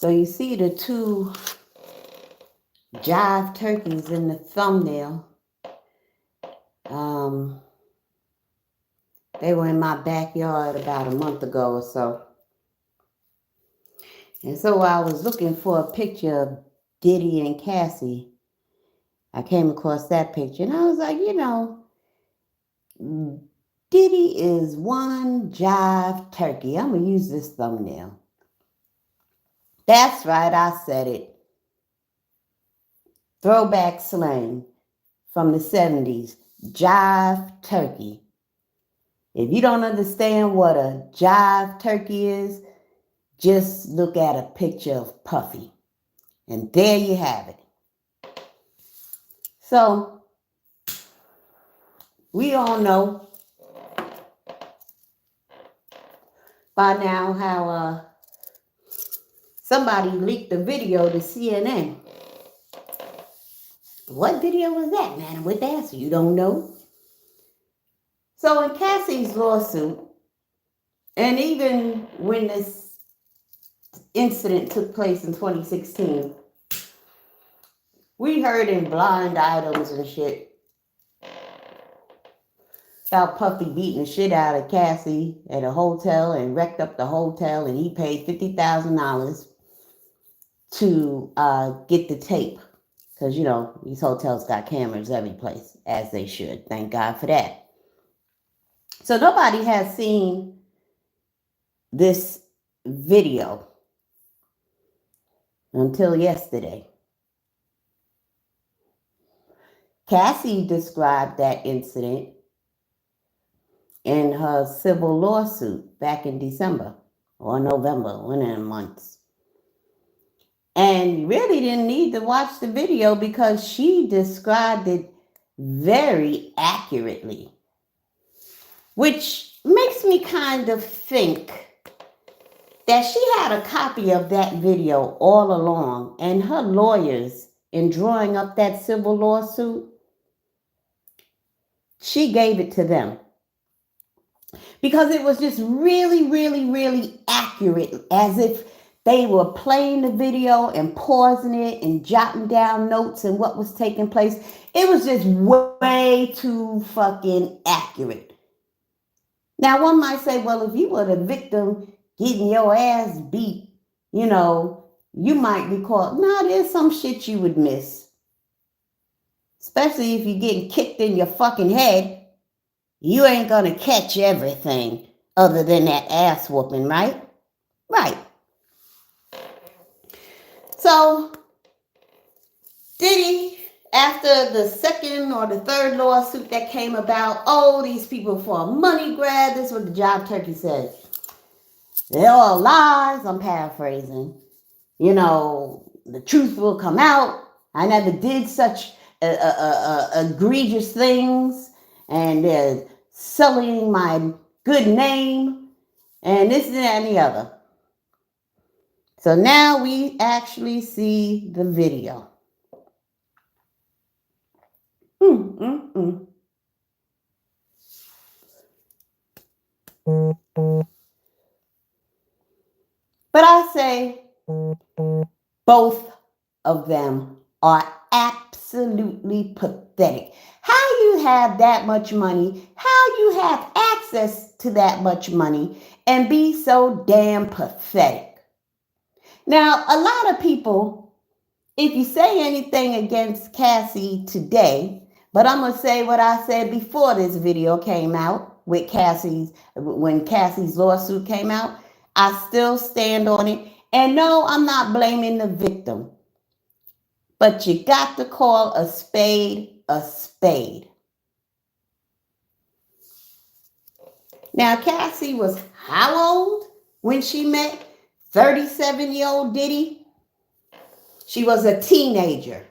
So you see the two jive turkeys in the thumbnail. They were in my backyard about a month ago or so. And so I was looking for a picture of Diddy and Cassie. I came across that picture and I was like, Diddy is one jive turkey. I'm going to use this thumbnail. That's right, I said it. Throwback slang from the 70s. Jive turkey. If you don't understand what a jive turkey is, just look at a picture of Puffy. And there you have it. So, we all know by now how somebody leaked a video to CNN. What video was that, man? With that, so you don't know? So in Cassie's lawsuit, and even when this incident took place in 2016, we heard in blind items and shit about Puffy beating the shit out of Cassie at a hotel and wrecked up the hotel, and he paid $50,000 to get the tape. Because, these hotels got cameras every place, as they should. Thank God for that. So nobody has seen this video until yesterday. Cassie described that incident in her civil lawsuit back in December or November, one of the months. And really didn't need to watch the video because she described it very accurately. Which makes me kind of think that she had a copy of that video all along, and her lawyers, in drawing up that civil lawsuit, she gave it to them. Because it was just really, really, really accurate, as if they were playing the video and pausing it and jotting down notes and what was taking place. It was just way too fucking accurate. Now, one might say, well, if you were the victim getting your ass beat, you might be caught. No, there's some shit you would miss. Especially if you're getting kicked in your fucking head. You ain't gonna catch everything other than that ass whooping, right? Right. So, Diddy, after the second or the third lawsuit that came about, these people for a money grab, this is what the jive turkey says. They're all lies, I'm paraphrasing. The truth will come out. I never did such egregious things, and they're sullying my good name, and this, that, and the other. So now we actually see the video. But I say both of them are absolutely pathetic. How you have that much money, how you have access to that much money, and be so damn pathetic. Now, a lot of people, if you say anything against Cassie today, but I'm going to say what I said before this video came out when Cassie's lawsuit came out, I still stand on it. And no, I'm not blaming the victim. But you got to call a spade a spade. Now, Cassie was how old when she met 37-year-old Diddy? She was a teenager.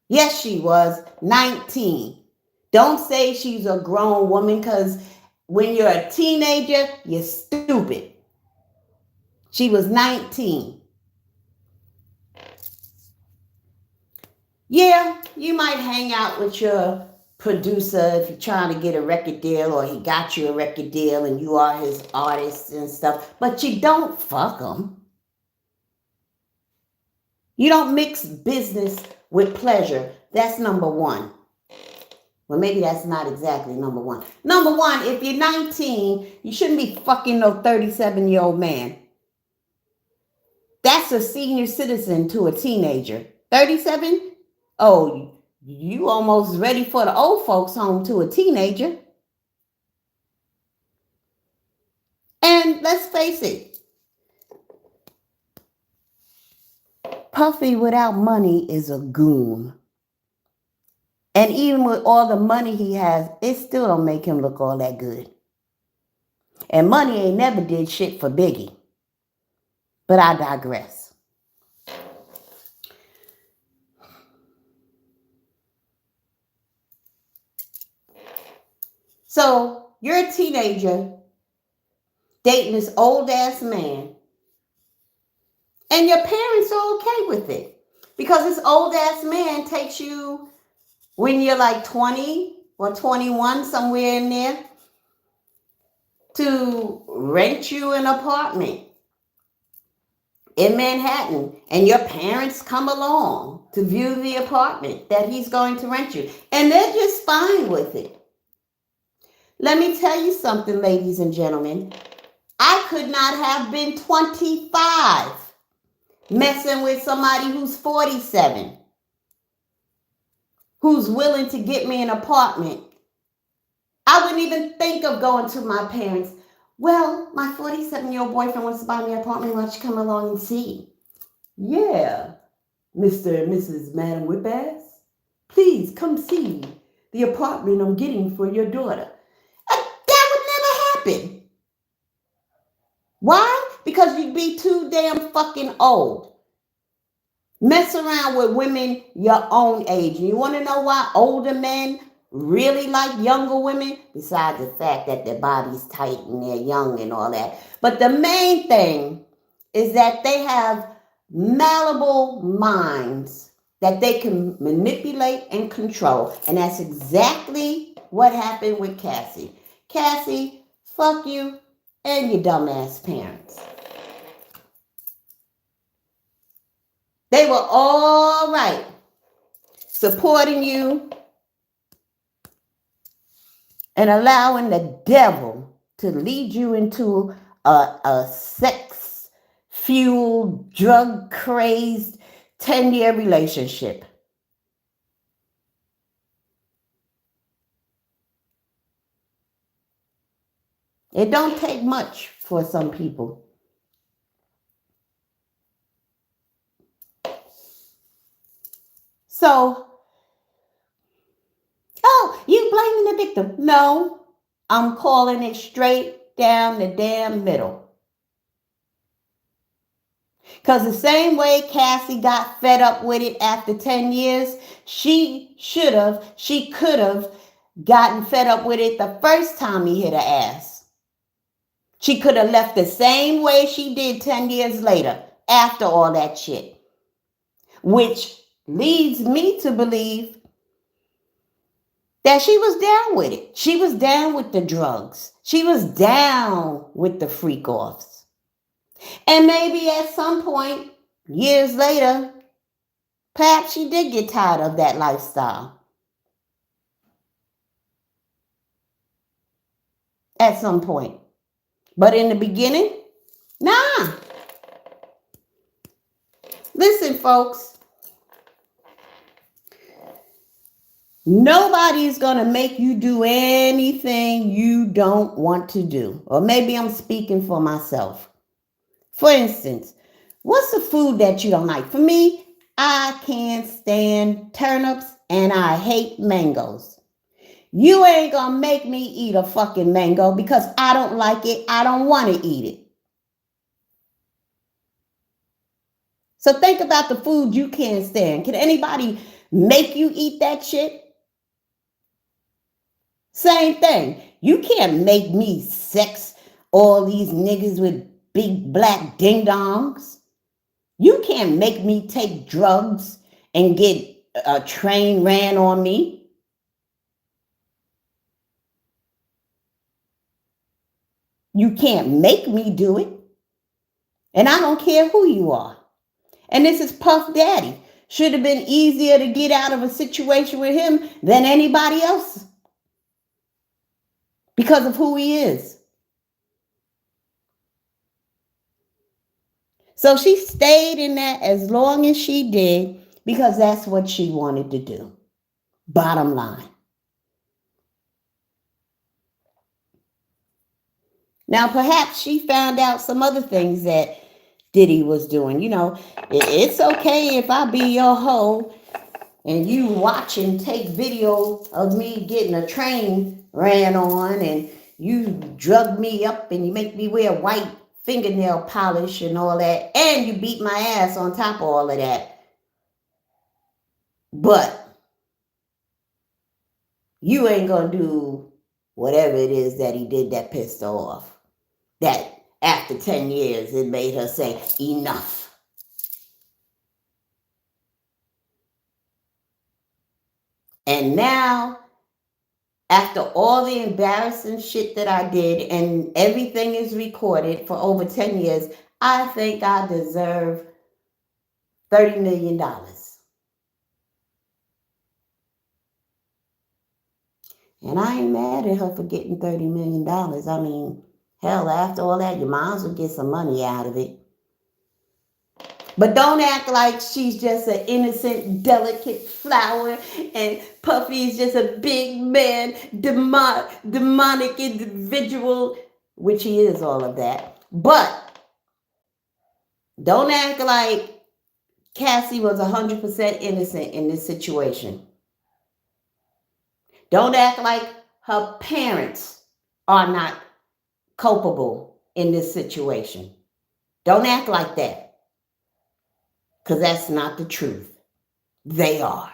Yes, she was 19. Don't say she's a grown woman, because when you're a teenager, you're stupid. She was 19. Yeah, you might hang out with your producer if you're trying to get a record deal, or he got you a record deal and you are his artist and stuff, but you don't fuck him. You don't mix business with pleasure. That's number one. Well, maybe that's not exactly number one. Number one, if you're 19, you shouldn't be fucking no 37-year-old man. That's a senior citizen to a teenager. 37? Oh, you almost ready for the old folks home to a teenager. And let's face it, Puffy without money is a goon. And even with all the money he has, it still don't make him look all that good. And money ain't never did shit for Biggie. But I digress. So you're a teenager dating this old ass man, and your parents are okay with it because this old ass man takes you when you're like 20 or 21, somewhere in there, to rent you an apartment in Manhattan, and your parents come along to view the apartment that he's going to rent you, and they're just fine with it. Let me tell you something, ladies and gentlemen. I could not have been 25 messing with somebody who's 47, who's willing to get me an apartment. I wouldn't even think of going to my parents. Well, my 47-year-old boyfriend wants to buy me an apartment. Why don't you come along and see? Yeah, Mr. and Mrs. Madam Whipass, please come see the apartment I'm getting for your daughter. That would never happen. Why? Because you'd be too damn fucking old. Mess around with women your own age. And you want to know why older men really like younger women? Besides the fact that their body's tight and they're young and all that. But the main thing is that they have malleable minds that they can manipulate and control. And that's exactly what happened with Cassie. Cassie, fuck you and your dumbass parents. They were all right supporting you and allowing the devil to lead you into a sex-fueled, drug-crazed 10-year relationship. It don't take much for some people. So, oh, you blaming the victim. No, I'm calling it straight down the damn middle. Because the same way Cassie got fed up with it after 10 years, she could have gotten fed up with it the first time he hit her ass. She could have left the same way she did 10 years later after all that shit. Which leads me to believe that she was down with it. She was down with the drugs. She was down with the freak offs. And maybe at some point, years later, perhaps she did get tired of that lifestyle. At some point. But in the beginning, nah. Listen, folks. Nobody's going to make you do anything you don't want to do. Or maybe I'm speaking for myself. For instance, what's the food that you don't like? For me, I can't stand turnips and I hate mangoes. You ain't going to make me eat a fucking mango because I don't like it. I don't want to eat it. So think about the food you can't stand. Can anybody make you eat that shit? Same thing. You can't make me sex all these niggas with big black ding-dongs. You can't make me take drugs and get a train ran on me. You can't make me do it. And I don't care who you are. And this is Puff Daddy. Should have been easier to get out of a situation with him than anybody else because of who he is. So she stayed in that as long as she did because that's what she wanted to do. Bottom line. Now, perhaps she found out some other things that Diddy was doing. You know, it's okay if I be your hoe and you watch and take video of me getting a train ran on and you drug me up and you make me wear white fingernail polish and all that, and you beat my ass on top of all of that. But you ain't gonna do whatever it is that he did that pissed her off. That after 10 years, it made her say, enough. And now, after all the embarrassing shit that I did, and everything is recorded for over 10 years, I think I deserve $30 million. And I ain't mad at her for getting $30 million. I mean, hell, after all that, you might as well get some money out of it. But don't act like she's just an innocent, delicate flower and Puffy is just a big man, demonic individual, which he is all of that. But don't act like Cassie was 100% innocent in this situation. Don't act like her parents are not culpable in this situation. Don't act like that. Because that's not the truth. They are.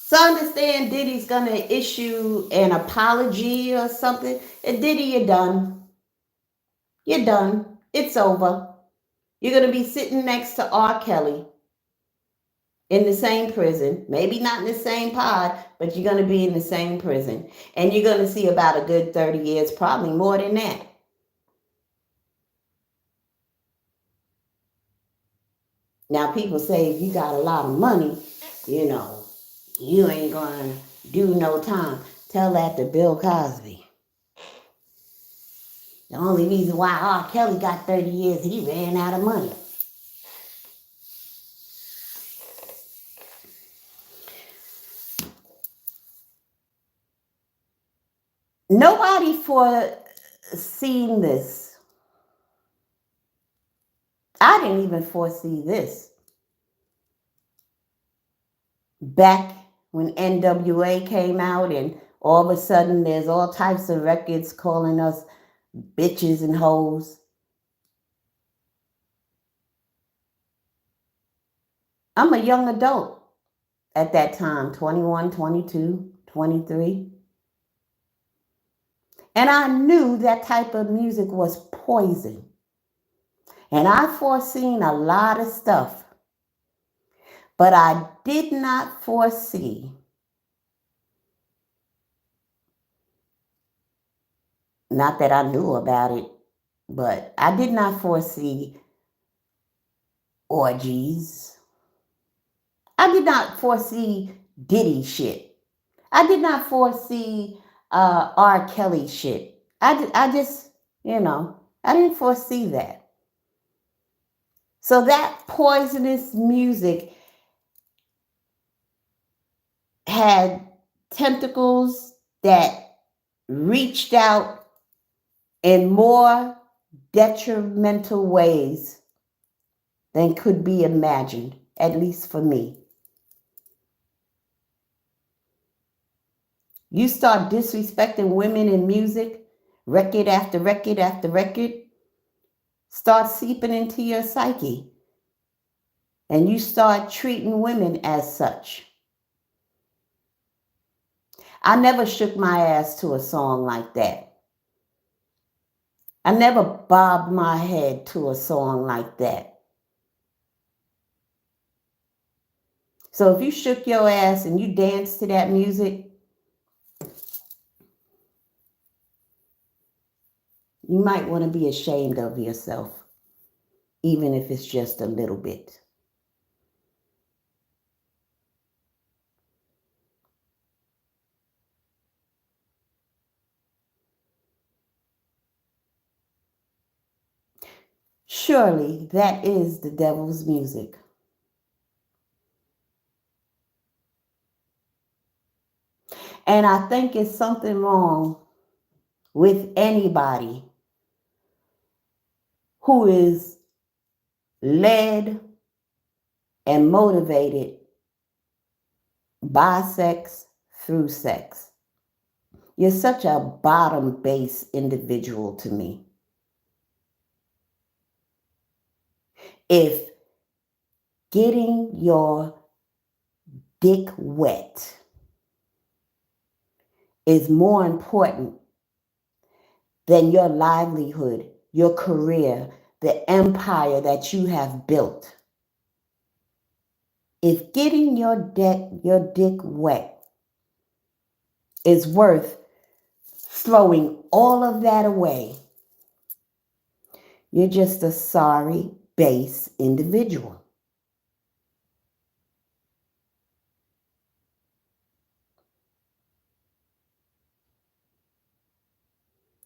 So I understand Diddy's going to issue an apology or something. And Diddy, you're done. You're done. It's over. You're going to be sitting next to R. Kelly in the same prison. Maybe not in the same pod, but you're going to be in the same prison. And you're going to see about a good 30 years, probably more than that. Now, people say if you got a lot of money, you know, you ain't going to do no time. Tell that to Bill Cosby. The only reason why R. Kelly got 30 years, he ran out of money. Nobody foreseen this. I didn't even foresee this. Back when NWA came out and all of a sudden there's all types of records calling us bitches and hoes. I'm a young adult at that time, 21, 22, 23. And I knew that type of music was poison. And I foreseen a lot of stuff. But I did not foresee not that I knew about it, but I did not foresee orgies. I did not foresee Diddy shit. I did not foresee R. Kelly shit. I just, I didn't foresee that. So that poisonous music had tentacles that reached out in more detrimental ways than could be imagined, at least for me. You start disrespecting women in music, record after record after record, start seeping into your psyche. And you start treating women as such. I never shook my ass to a song like that. I never bobbed my head to a song like that. So if you shook your ass and you danced to that music, You might want to be ashamed of yourself, even if it's just a little bit. Surely that is the devil's music. And I think it's something wrong with anybody who is led and motivated by sex through sex. You're such a bottom base individual to me. If getting your dick wet is more important than your livelihood, your career, the empire that you have built, if getting your dick wet is worth throwing all of that away, you're just a sorry, base individual.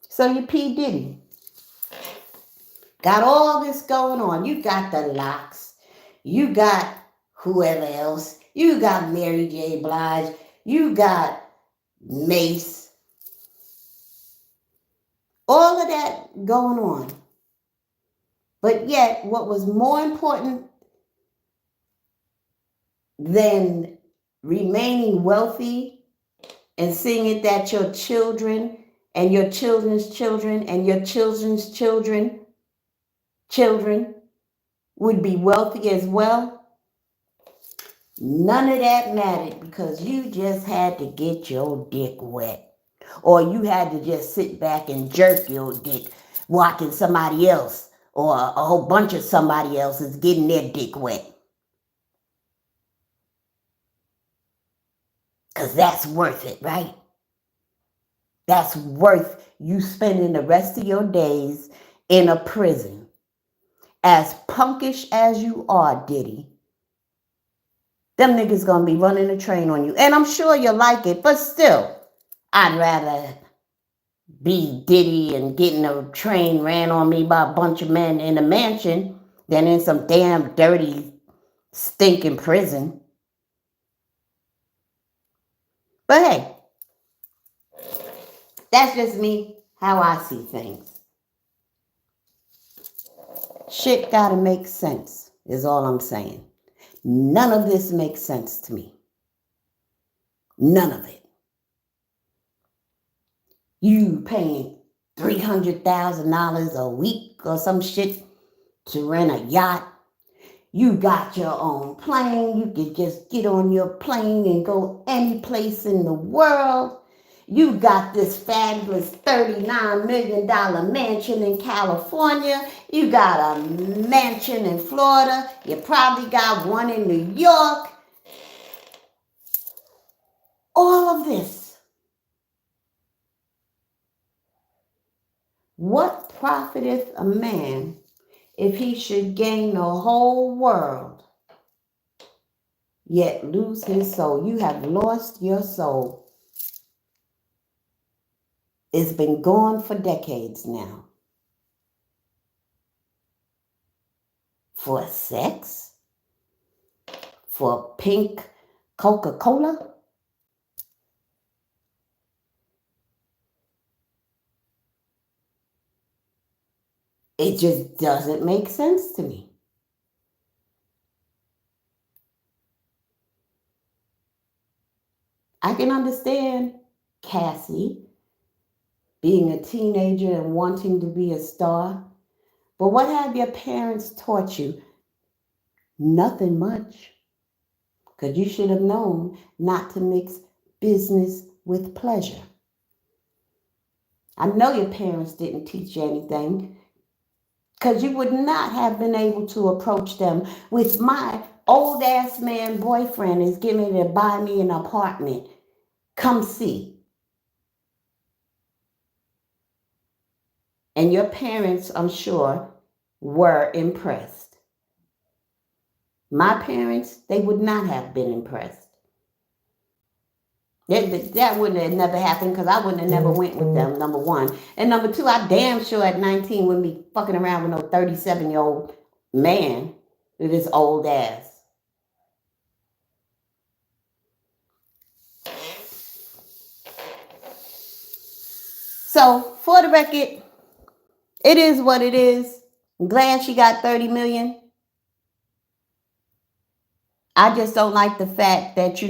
So you P. Diddy. Got all this going on. You got the locks. You got whoever else. You got Mary J. Blige. You got Mace. All of that going on. But yet, what was more important than remaining wealthy and seeing it that your children and your children's children and your children's children would be wealthy as well? None of that mattered because you just had to get your dick wet. Or you had to just sit back and jerk your dick watching somebody else or a whole bunch of somebody else is getting their dick wet. Because that's worth it, right? That's worth you spending the rest of your days in a prison. As punkish as you are, Diddy, them niggas gonna be running a train on you. And I'm sure you like it, but still, I'd rather be Diddy and getting a train ran on me by a bunch of men in a mansion than in some damn dirty, stinking prison. But hey, that's just me, how I see things. Shit gotta make sense, is all I'm saying. None of this makes sense to me. None of it. You paying $300,000 a week or some shit to rent a yacht. You got your own plane. You can just get on your plane and go any place in the world. You got this fabulous $39 million mansion in California. You got a mansion in Florida. You probably got one in New York. All of this. What profiteth a man if he should gain the whole world, yet lose his soul? You have lost your soul. It's been gone for decades now. For sex? For pink Coca-Cola? It just doesn't make sense to me. I can understand Cassie being a teenager and wanting to be a star, but what have your parents taught you? Nothing much. Because you should have known not to mix business with pleasure. I know your parents didn't teach you anything, because you would not have been able to approach them with my old ass man boyfriend is getting ready to buy me an apartment. Come see. And your parents, I'm sure, were impressed. My parents, they would not have been impressed. That wouldn't have never happened because I wouldn't have never went with them, number one. And number two, I damn sure at 19 wouldn't be fucking around with no 37-year-old man with his old ass. So, for the record, it is what it is. I'm glad she got 30 million. I just don't like the fact that, she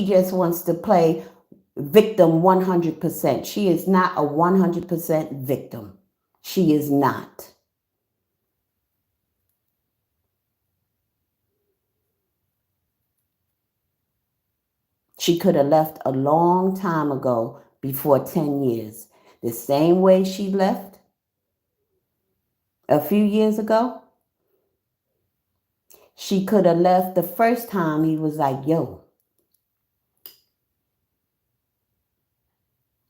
just wants to play victim 100%. She is not a 100% victim. She is not. She could have left a long time ago, before 10 years. The same way she left a few years ago. She could have left the first time he was like, yo,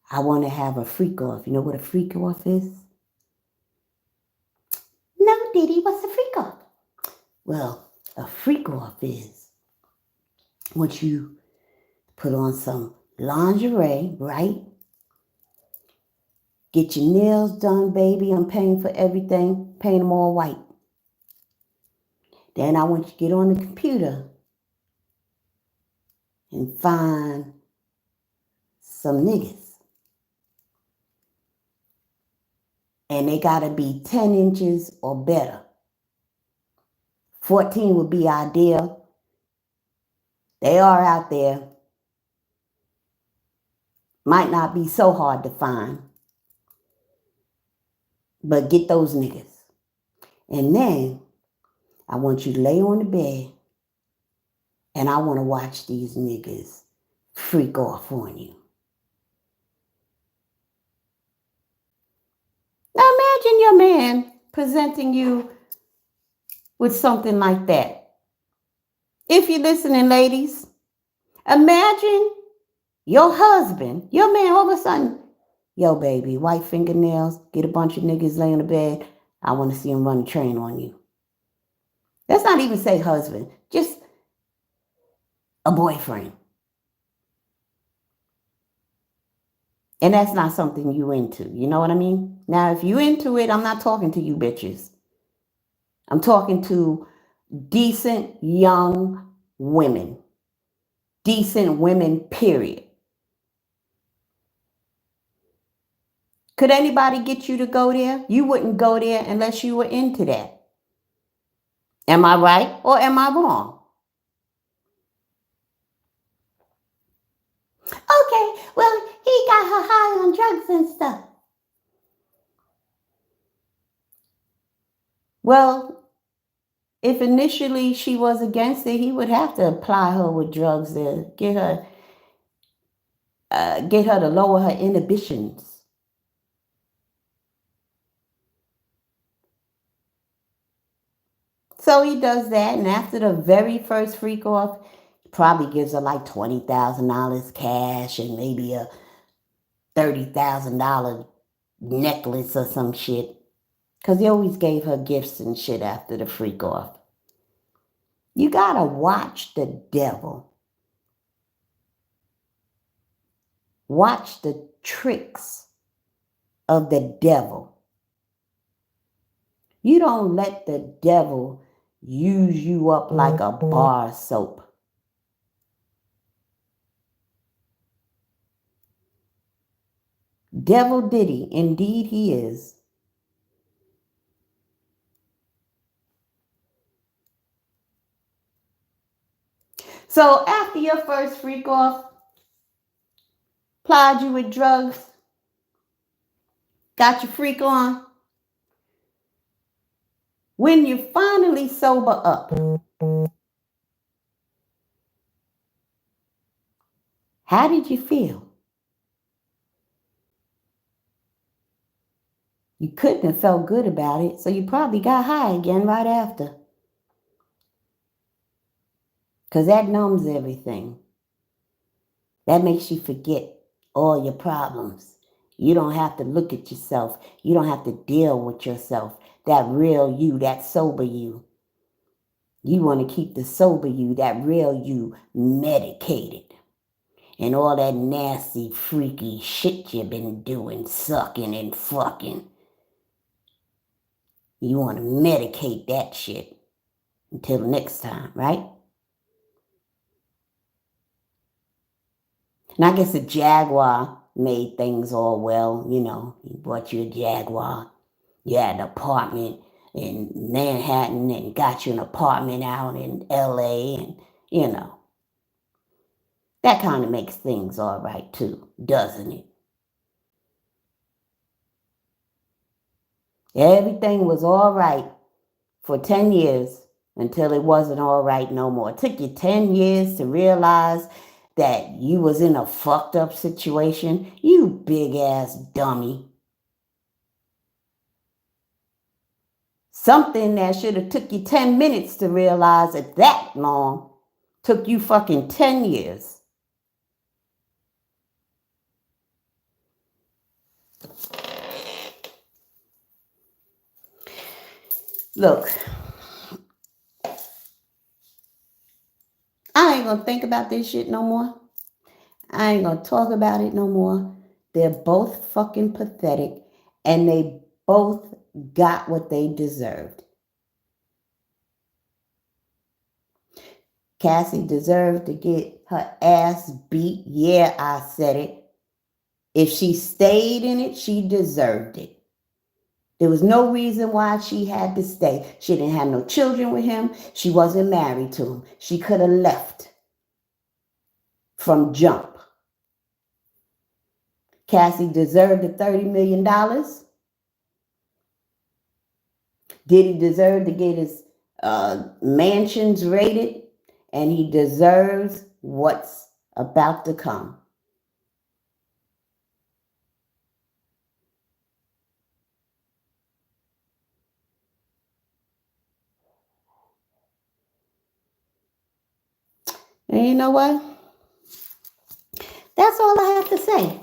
I want to have a freak off. You know what a freak off is? No, Diddy, what's a freak off? Well, a freak off is once you put on some lingerie, right? Get your nails done, baby. I'm paying for everything. Paint them all white. Then I want you to get on the computer and find some niggas. And they got to be 10 inches or better. 14 would be ideal. They are out there. Might not be so hard to find. But get those niggas. And then I want you to lay on the bed and I want to watch these niggas freak off on you. Now imagine your man presenting you with something like that. If you're listening, ladies, imagine your husband, your man, all of a sudden, yo, baby, white fingernails, get a bunch of niggas lay on the bed. I want to see him run a train on you. Let's not even say husband, just a boyfriend. And that's not something you into. You know what I mean? Now, if you into it, I'm not talking to you bitches. I'm talking to decent young women. Decent women, period. Could anybody get you to go there? You wouldn't go there unless you were into that. Am I right or am I wrong? Okay, well, he got her high on drugs and stuff. Well, if initially she was against it, he would have to apply her with drugs to get her to lower her inhibitions. So he does that, and after the very first freak off, he probably gives her like $20,000 cash and maybe a $30,000 necklace or some shit. Because he always gave her gifts and shit after the freak off. You gotta watch the devil. Watch the tricks of the devil. You don't let the devil use you up like a bar of soap. Devil Diddy, indeed he is. So after your first freak off, plied you with drugs, got your freak on, when you finally sober up, how did you feel? You couldn't have felt good about it, so you probably got high again right after. Because that numbs everything. That makes you forget all your problems. You don't have to look at yourself. You don't have to deal with yourself. That real you, that sober you. You want to keep the sober you, that real you, medicated. And all that nasty, freaky shit you've been doing, sucking and fucking. You want to medicate that shit until next time, right? And I guess the Jaguar made things all well. You know, he bought you a Jaguar. You had an apartment in Manhattan and got you an apartment out in LA, and, you know, that kind of makes things all right too, doesn't it? Everything was all right for 10 years until it wasn't all right no more. It took you 10 years to realize that you was in a fucked up situation. You big ass dummy. Something that should have took you 10 minutes to realize it that long took you fucking 10 years. Look, I ain't gonna think about this shit no more. I ain't gonna talk about it no more. They're both fucking pathetic, and they both got what they deserved. Cassie deserved to get her ass beat. Yeah, I said it. If she stayed in it, she deserved it. There was no reason why she had to stay. She didn't have no children with him. She wasn't married to him. She could have left from jump. Cassie deserved the $30 million. Did he deserve to get his mansions raided? And he deserves what's about to come. And you know what? That's all I have to say.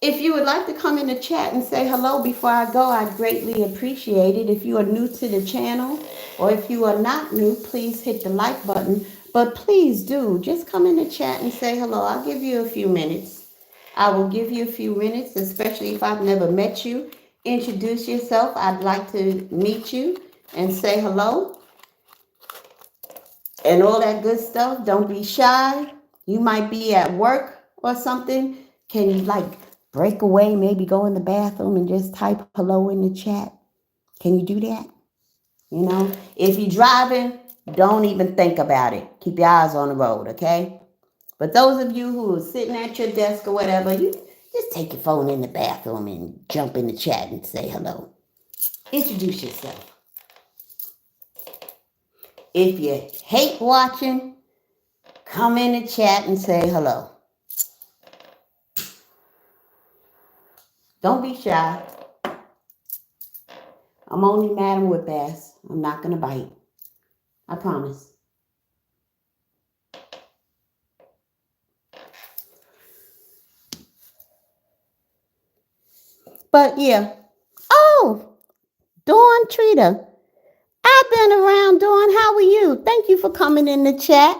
If you would like to come in the chat and say hello before I go, I'd greatly appreciate it. If you are new to the channel, or if you are not new, please hit the like button. But please do, just come in the chat and say hello. I'll give you a few minutes. I will give you a few minutes, especially if I've never met you. Introduce yourself. I'd like to meet you and say hello and all that good stuff. Don't be shy. You might be at work or something. Can you break away, maybe go in the bathroom and just type hello in the chat? Can you do that? You know, if you're driving, don't even think about it. Keep your eyes on the road, okay? But those of you who are sitting at your desk or whatever, you just take your phone in the bathroom and jump in the chat and say hello. Introduce yourself. If you hate watching, come in the chat and say hello. Don't be shy. I'm only Madam Whip-Ass. I'm not going to bite. I promise. But yeah. Oh, Dawn Treater. I've been around, Dawn. How are you? Thank you for coming in the chat.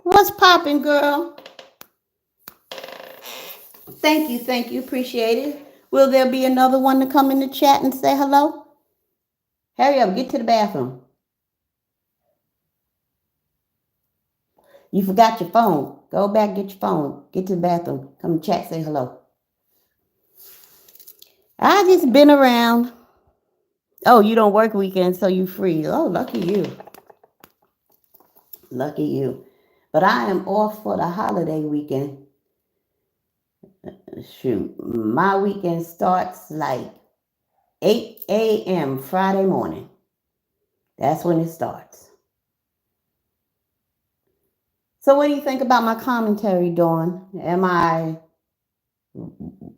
What's popping, girl? Thank you. Appreciate it. Will there be another one to come in the chat and say hello? Hurry up, get to the bathroom. You forgot your phone. Go back, get your phone. Get to the bathroom. Come in the chat, say hello. I just been around. Oh, you don't work weekends, so you free. Oh, lucky you. Lucky you. But I am off for the holiday weekend. Shoot, my weekend starts 8 a.m. Friday morning. That's when it starts. So what do you think about my commentary, Dawn? Am I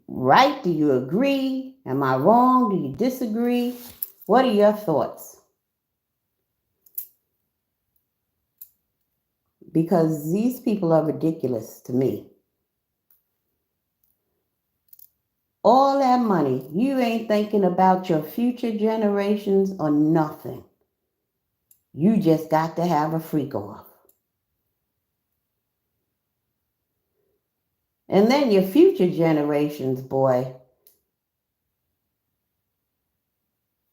right? Do you agree? Am I wrong? Do you disagree? What are your thoughts? Because these people are ridiculous to me. All that money, you ain't thinking about your future generations or nothing. You just got to have a freak off. And then your future generations, boy,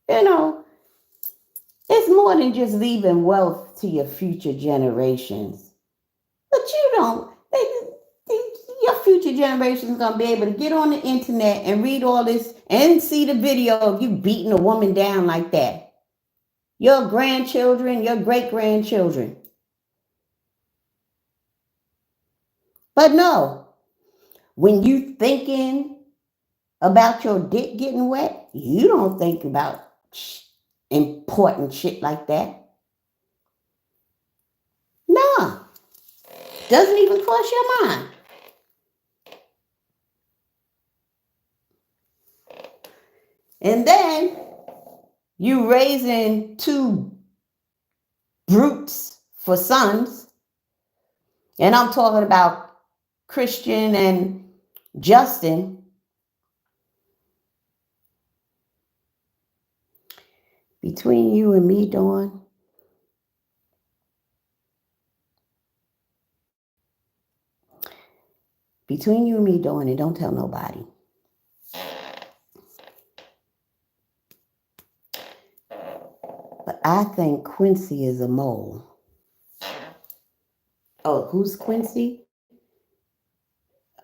you know, it's more than just leaving wealth to your future generations. But you don't, your future generations going to be able to get on the internet and read all this and see the video of you beating a woman down like that. Your grandchildren, your great grandchildren. But no, when you thinking about your dick getting wet, you don't think about important shit like that. Nah, doesn't even cross your mind. And then you raising two brutes for sons, and I'm talking about Christian and Justin. Between you and me, Dawn, between you and me, Dawn, and don't tell nobody. But I think Quincy is a mole. Oh, who's Quincy?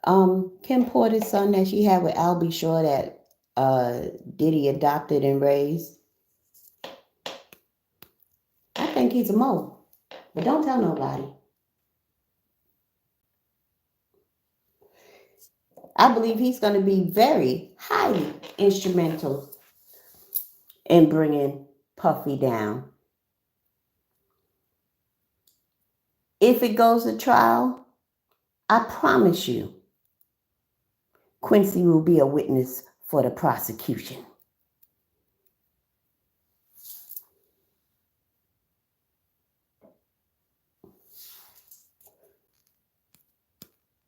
Kim Porter's son that she had with Albie Shaw that Diddy adopted and raised. I think he's a mole. But don't tell nobody. I believe he's going to be very highly instrumental in bringing Puffy down. If it goes to trial, I promise you, Quincy will be a witness for the prosecution.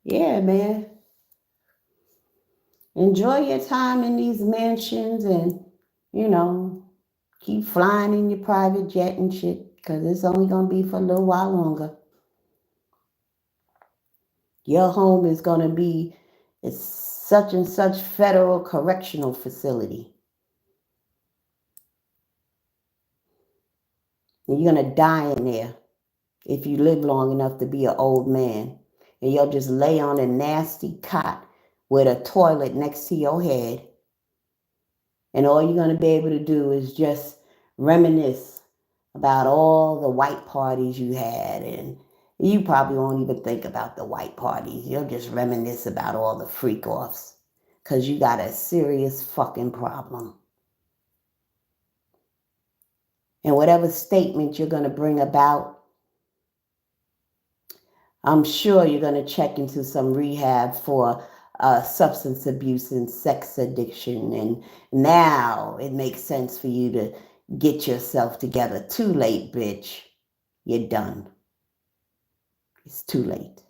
Yeah, man. Enjoy your time in these mansions and, keep flying in your private jet and shit, because it's only going to be for a little while longer. Your home is going to be such and such federal correctional facility. And you're going to die in there if you live long enough to be an old man. And you'll just lay on a nasty cot with a toilet next to your head. And all you're going to be able to do is just reminisce about all the white parties you had. And you probably won't even think about the white parties. You'll just reminisce about all the freak-offs. Because you got a serious fucking problem. And whatever statement you're going to bring about, I'm sure you're going to check into some rehab for substance abuse and sex addiction. And now it makes sense for you to get yourself together. Too late, bitch. You're done. It's too late.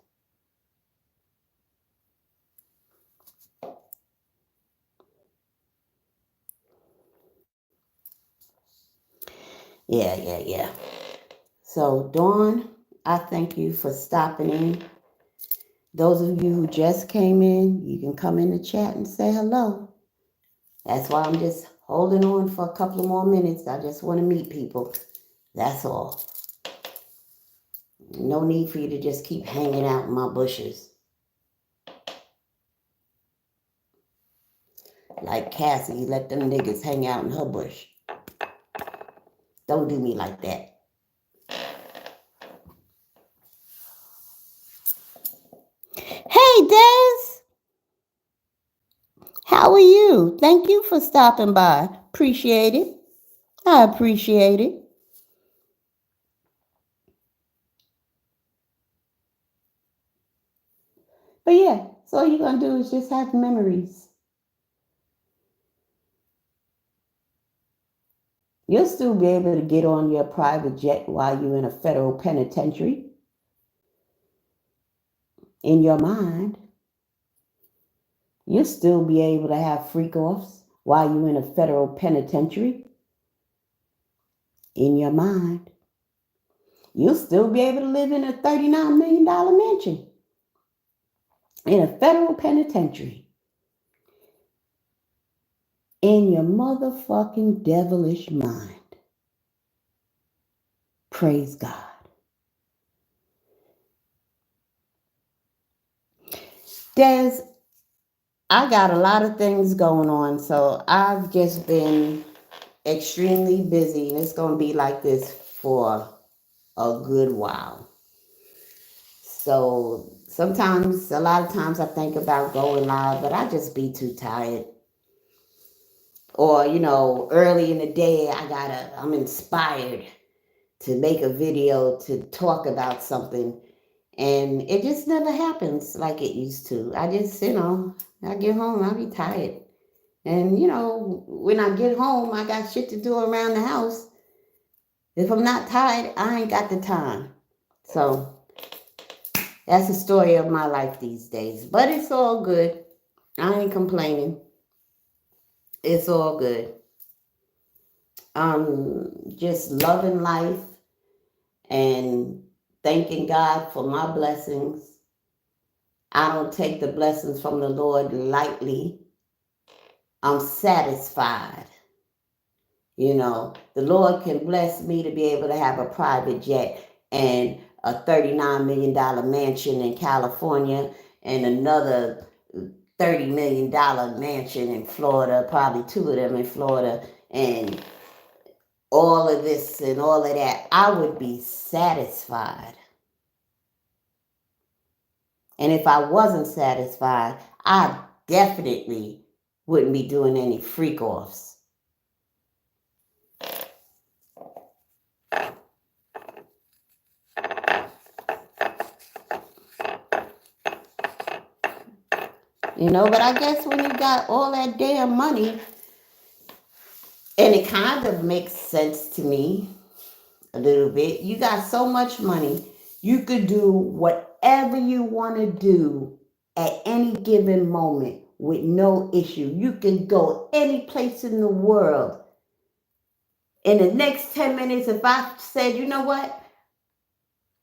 Yeah. So, Dawn, I thank you for stopping in. Those of you who just came in, you can come in the chat and say hello. That's why I'm just holding on for a couple of more minutes. I just want to meet people. That's all. No need for you to just keep hanging out in my bushes. Like Cassie, let them niggas hang out in her bush. Don't do me like that. Hey, Des. How are you? Thank you for stopping by. Appreciate it. I appreciate it. But yeah, so all you're going to do is just have memories. You'll still be able to get on your private jet while you're in a federal penitentiary. In your mind. You'll still be able to have freak offs while you're in a federal penitentiary in your mind. You'll still be able to live in a $39 million mansion in a federal penitentiary in your motherfucking devilish mind. Praise God. I got a lot of things going on, so I've just been extremely busy, and it's going to be like this for a good while. So a lot of times I think about going live, but I just be too tired. Or, early in the day, I'm inspired to make a video to talk about something. And it just never happens like it used to. I just, I get home, I'll be tired. And, when I get home, I got shit to do around the house. If I'm not tired, I ain't got the time. So that's the story of my life these days. But it's all good. I ain't complaining. It's all good. Just loving life and thanking God for my blessings. I don't take the blessings from the Lord lightly. I'm satisfied. The Lord can bless me to be able to have a private jet and a $39 million mansion in California and another $30 million mansion in Florida, probably two of them in Florida, and all of this and all of that. I would be satisfied. And if I wasn't satisfied, I definitely wouldn't be doing any freak offs. But I guess when you got all that damn money, and it kind of makes sense to me a little bit, you got so much money, you could do whatever you want to do at any given moment with no issue. You can go any place in the world. In the next 10 minutes, if I said, you know what?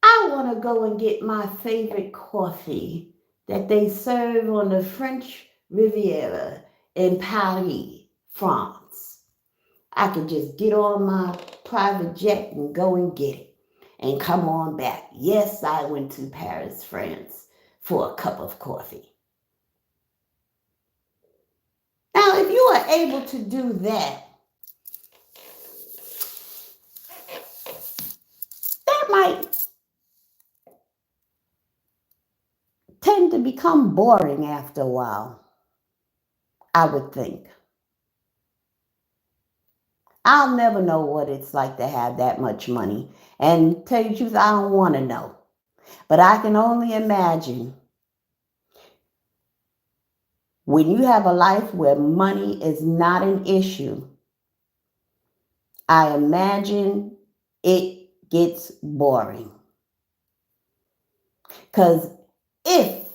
I want to go and get my favorite coffee that they serve on the French Riviera in Paris, France. I could just get on my private jet and go and get it and come on back. Yes, I went to Paris, France for a cup of coffee. Now, if you are able to do that, that might tend to become boring after a while, I would think. I'll never know what it's like to have that much money. And tell you the truth, I don't want to know. But I can only imagine when you have a life where money is not an issue, I imagine it gets boring. Because if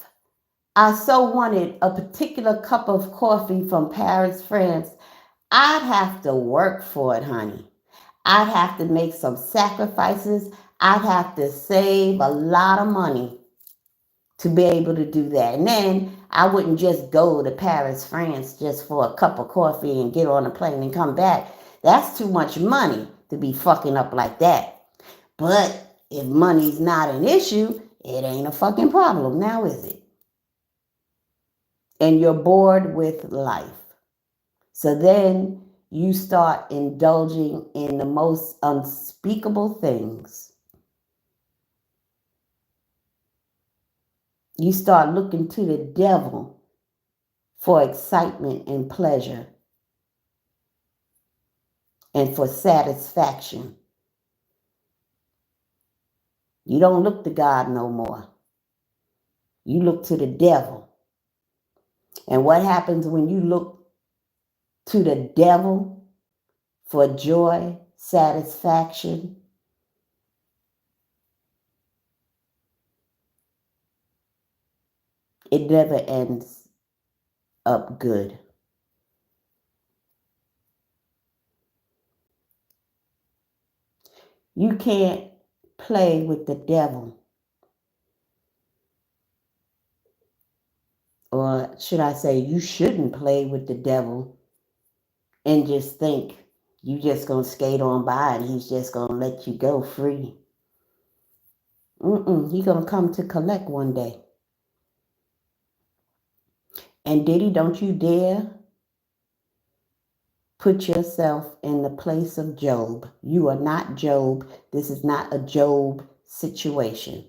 I so wanted a particular cup of coffee from Paris, France, I'd have to work for it, honey. I'd have to make some sacrifices. I'd have to save a lot of money to be able to do that. And then I wouldn't just go to Paris, France just for a cup of coffee and get on a plane and come back. That's too much money to be fucking up like that. But if money's not an issue, it ain't a fucking problem now, is it? And you're bored with life. So then you start indulging in the most unspeakable things. You start looking to the devil for excitement and pleasure and for satisfaction. You don't look to God no more. You look to the devil. And what happens when you look to the devil for joy, satisfaction? It never ends up good. You can't play with the devil. Or should I say, you shouldn't play with the devil and just think you just gonna skate on by and he's just gonna let you go free. He's gonna come to collect one day. And Diddy, don't you dare put yourself in the place of Job. You are not Job. This is not a Job situation.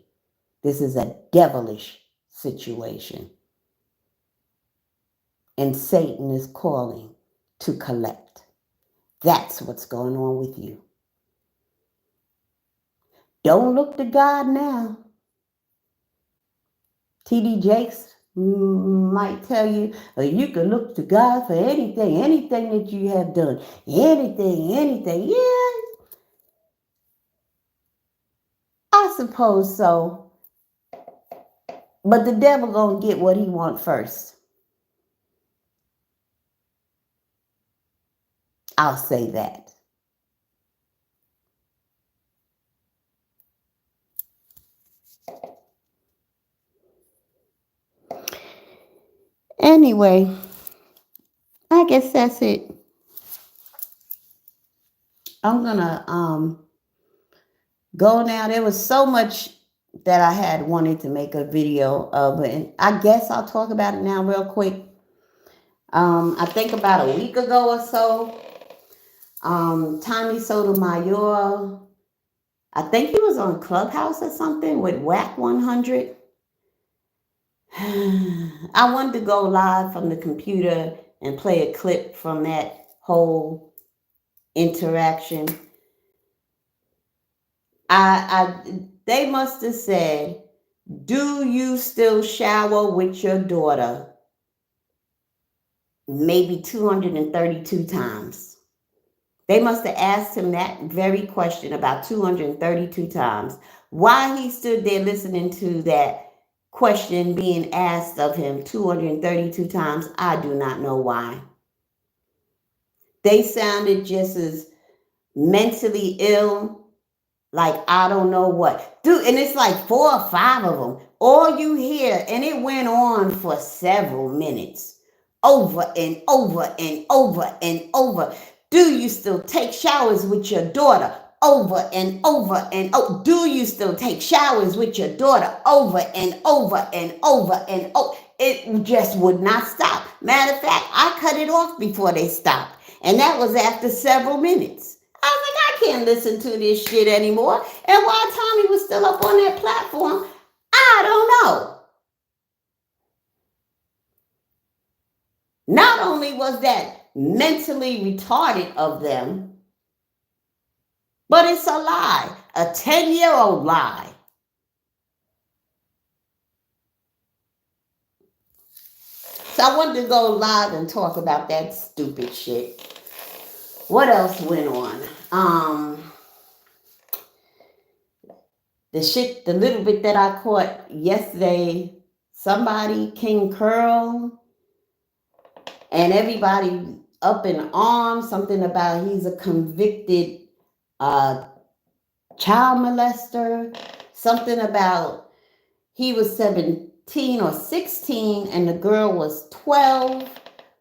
This is a devilish situation. And Satan is calling to collect. That's what's going on with you. Don't look to God now. T.D. Jakes might tell you, you can look to God for anything that you have done. Anything. Yeah, I suppose so. But the devil gonna get what he want first. I'll say that. Anyway, I guess that's it. I'm gonna go now. There was so much that I had wanted to make a video of, and I guess I'll talk about it now real quick. I think about a week ago or so, Tommy Sotomayor, I think he was on Clubhouse or something with Whack 100. I wanted to go live from the computer and play a clip from that whole interaction. They must have said, do you still shower with your daughter? Maybe 232 times. They must have asked him that very question about 232 times. Why he stood there listening to that question being asked of him 232 times, I do not know why. They sounded just as mentally ill, like I don't know what. Dude, and it's like 4 or 5 of them. All you hear, and it went on for several minutes, over and over and over and over. Do you still take showers with your daughter? Over and over and over. Do you still take showers with your daughter? Over and over and over and over. It just would not stop. Matter of fact, I cut it off before they stopped. And that was after several minutes. I was like, I can't listen to this shit anymore. And while Tommy was still up on that platform, I don't know. Not only was that mentally retarded of them, but it's a lie, a 10-year-old lie. So I wanted to go live and talk about that stupid shit. What else went on? The little bit that I caught yesterday, somebody, King Curl, and everybody up in arms, something about he's a convicted child molester, something about he was 17 or 16 and the girl was 12,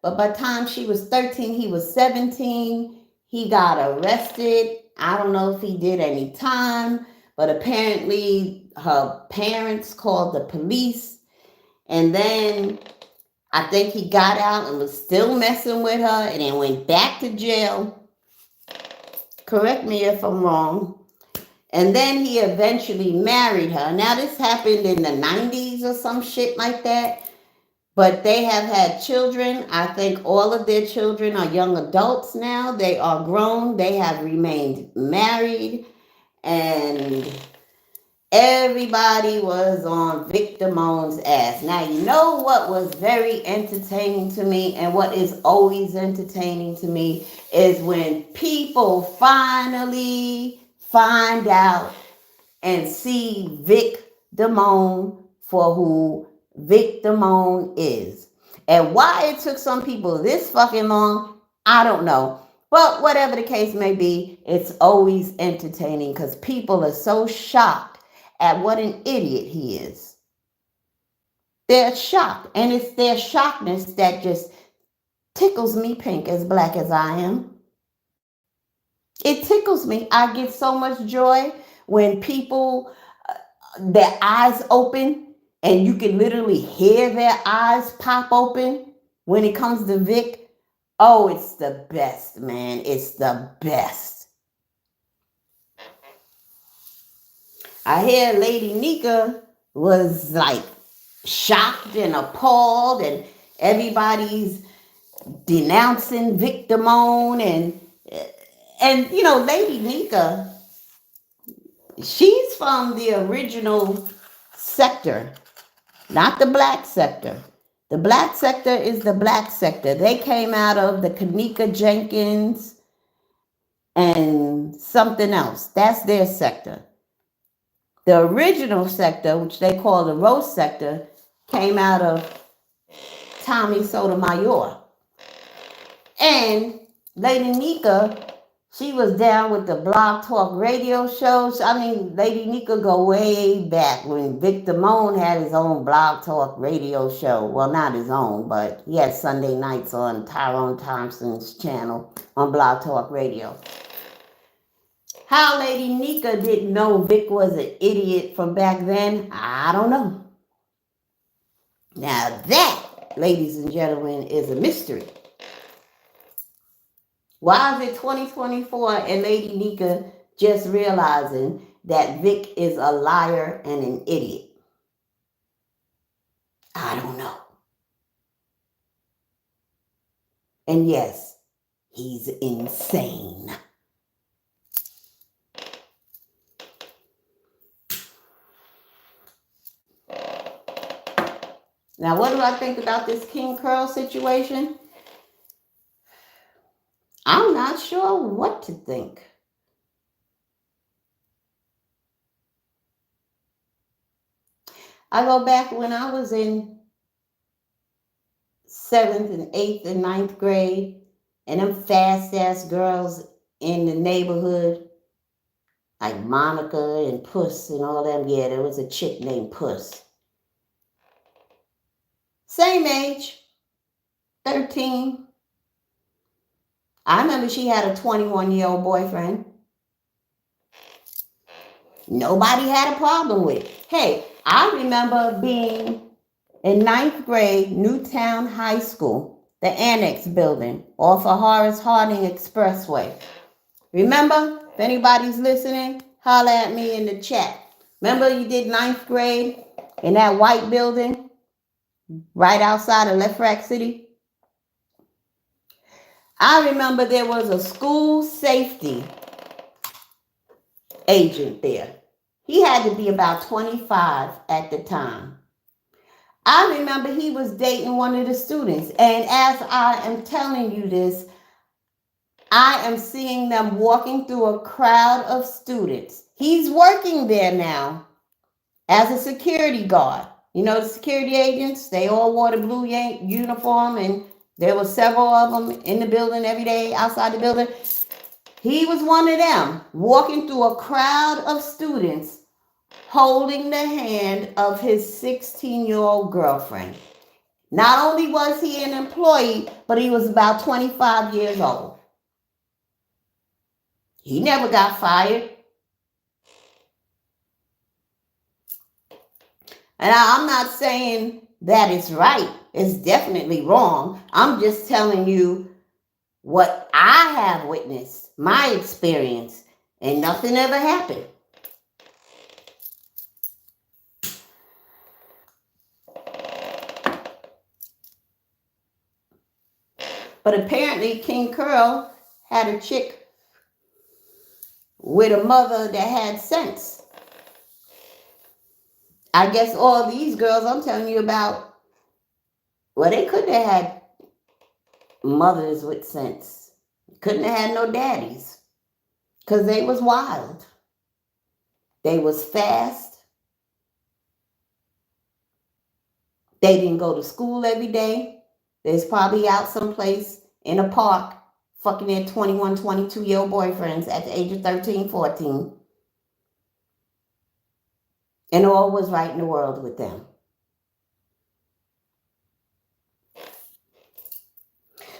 but by the time she was 13, he was 17. He got arrested. I don't know if he did any time, but apparently her parents called the police, and then I think he got out and was still messing with her and then went back to jail. Correct me if I'm wrong. And then he eventually married her. Now, this happened in the 90s or some shit like that. But they have had children. I think all of their children are young adults now. They are grown. They have remained married. And everybody was on Vic Damone's ass. Now, you know what was very entertaining to me, and what is always entertaining to me, is when people finally find out and see Vic Damone for who Vic Damone is. And why it took some people this fucking long, I don't know. But whatever the case may be, it's always entertaining because people are so shocked at what an idiot he is. They're shocked. And it's their shockness that just tickles me pink, as black as I am. It tickles me. I get so much joy when people, their eyes open, and you can literally hear their eyes pop open when it comes to Vic. Oh, it's the best, man. It's the best. I hear Lady Nika was like shocked and appalled, and everybody's denouncing Vic Damone, and you know, Lady Nika, she's from the original sector, not the black sector. The black sector is the black sector. They came out of the Kanika Jenkins and something else. That's their sector. The original sector, which they call the Rose sector, came out of Tommy Sotomayor. And Lady Nika, she was down with the Blog Talk radio shows. I mean, Lady Nika go way back when Vic Damone had his own Blog Talk radio show. Well, not his own, but he had Sunday nights on Tyrone Thompson's channel on Blog Talk radio. How Lady Nika didn't know Vic was an idiot from back then, I don't know. Now that, ladies and gentlemen, is a mystery. Why is it 2024 and Lady Nika just realizing that Vic is a liar and an idiot? I don't know. And yes, he's insane. Now, what do I think about this King Curl situation? I'm not sure what to think. I go back when I was in 7th and 8th and 9th grade, and them fast-ass girls in the neighborhood, like Monica and Puss and all them. Yeah, there was a chick named Puss. Same age, 13. I remember she had a 21-year-old boyfriend. Nobody had a problem with it. Hey, I remember being in 9th grade, Newtown High School, the Annex building off of Horace Harding Expressway. Remember? If anybody's listening, holler at me in the chat. Remember you did 9th grade in that white building right outside of Lefrak City? I remember there was a school safety agent there. He had to be about 25 at the time. I remember he was dating one of the students. And as I am telling you this, I am seeing them walking through a crowd of students. He's working there now as a security guard. You know, the security agents, they all wore the blue uniform, and there were several of them in the building every day, outside the building. He was one of them, walking through a crowd of students, holding the hand of his 16-year-old girlfriend. Not only was he an employee, but he was about 25 years old. He never got fired. And I'm not saying that it's right. It's definitely wrong. I'm just telling you what I have witnessed, my experience, and nothing ever happened. But apparently King Curl had a chick with a mother that had sense. I guess all these girls I'm telling you about, well, they couldn't have had mothers with sense. Couldn't have had no daddies. Because they was wild. They was fast. They didn't go to school every day. There's probably out someplace in a park fucking their 21, 22-year-old boyfriends at the age of 13, 14. And all was right in the world with them.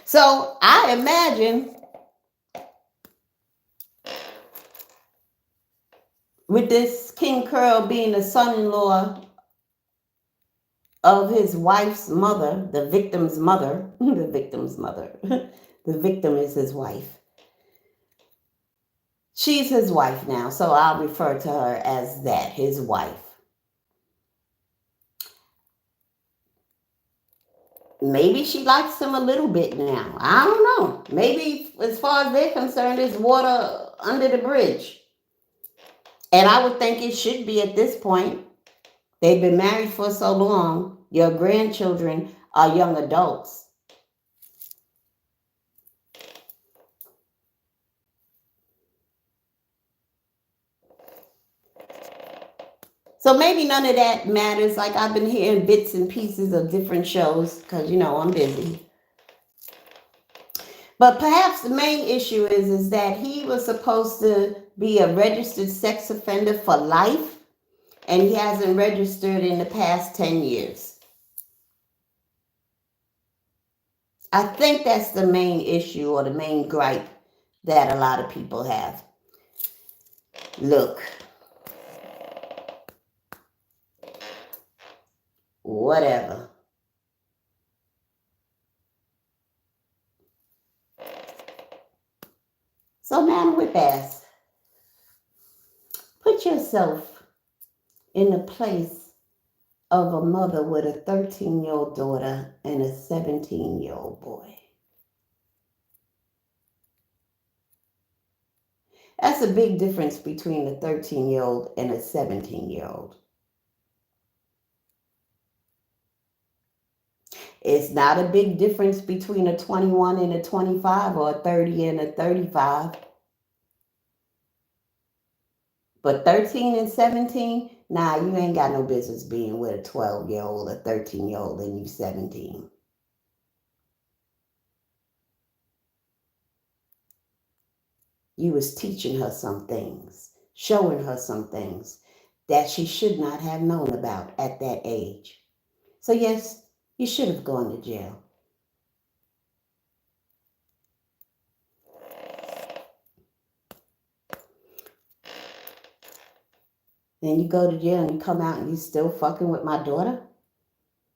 So I imagine with this King Curl being the son-in-law of his wife's mother, the victim's mother, the victim's mother, the victim is his wife. She's his wife now, so I'll refer to her as that, his wife. Maybe she likes him a little bit now. I don't know. Maybe as far as they're concerned, it's water under the bridge. And I would think it should be at this point. They've been married for so long. Your grandchildren are young adults. So maybe none of that matters. Like I've been hearing bits and pieces of different shows because, I'm busy. But perhaps the main issue is that he was supposed to be a registered sex offender for life, and he hasn't registered in the past 10 years. I think that's the main issue or the main gripe that a lot of people have. Look, whatever. So, Nana Whip asks, put yourself in the place of a mother with a 13-year-old daughter and a 17-year-old boy. That's a big difference between a 13-year-old and a 17-year-old. It's not a big difference between a 21 and a 25 or a 30 and a 35. But 13 and 17, nah, you ain't got no business being with a 12-year-old, a 13-year-old, and you 17. You was teaching her some things, showing her some things that she should not have known about at that age. So yes, you should have gone to jail. Then you go to jail and you come out and you still fucking with my daughter?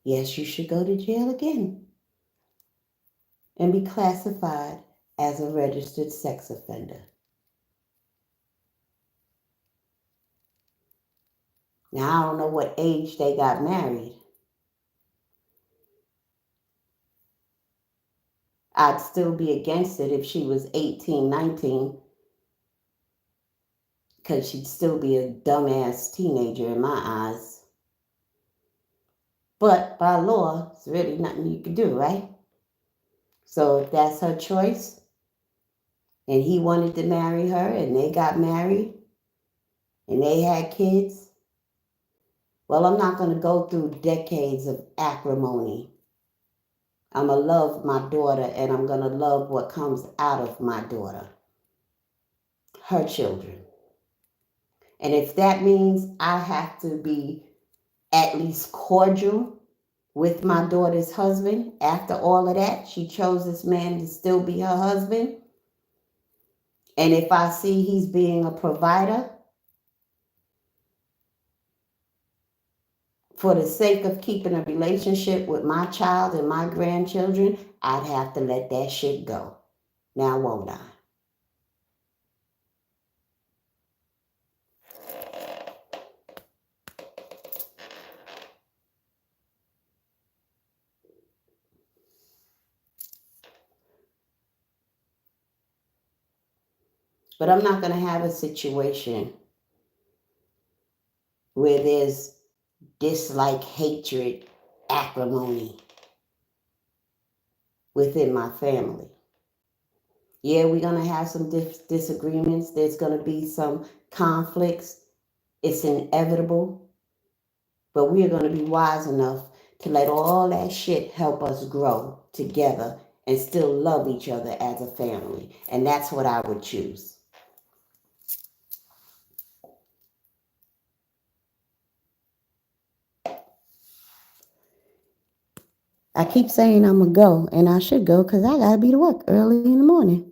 Yes, you should go to jail again and be classified as a registered sex offender. Now, I don't know what age they got married. I'd still be against it if she was 18, 19, because she'd still be a dumbass teenager in my eyes. But by law, there's really nothing you can do, right? So if that's her choice, and he wanted to marry her, and they got married, and they had kids, well, I'm not going to go through decades of acrimony. I'm going to love my daughter, and I'm going to love what comes out of my daughter, her children. And if that means I have to be at least cordial with my daughter's husband after all of that, she chose this man to still be her husband. And if I see he's being a provider, for the sake of keeping a relationship with my child and my grandchildren, I'd have to let that shit go. Now, won't I? But I'm not going to have a situation where there's dislike, hatred, acrimony within my family. Yeah, we're going to have some disagreements. There's going to be some conflicts. It's inevitable. But we're going to be wise enough to let all that shit help us grow together and still love each other as a family. And that's what I would choose. I keep saying I'm going to go, and I should go because I got to be to work early in the morning.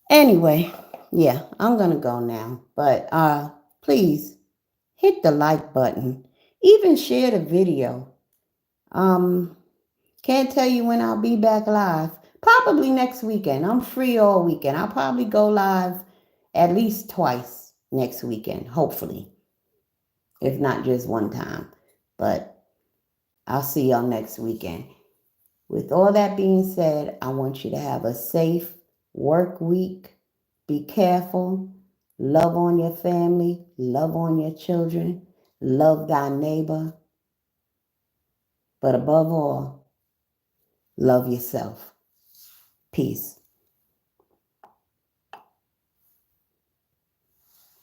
Anyway, yeah, I'm going to go now. But please hit the like button. Even share the video. Can't tell you when I'll be back live. Probably next weekend. I'm free all weekend. I'll probably go live at least twice next weekend, hopefully, if not just one time. But I'll see y'all next weekend. With all that being said, I want you to have a safe work week. Be careful. Love on your family. Love on your children. Love thy neighbor. But above all, love yourself. Peace.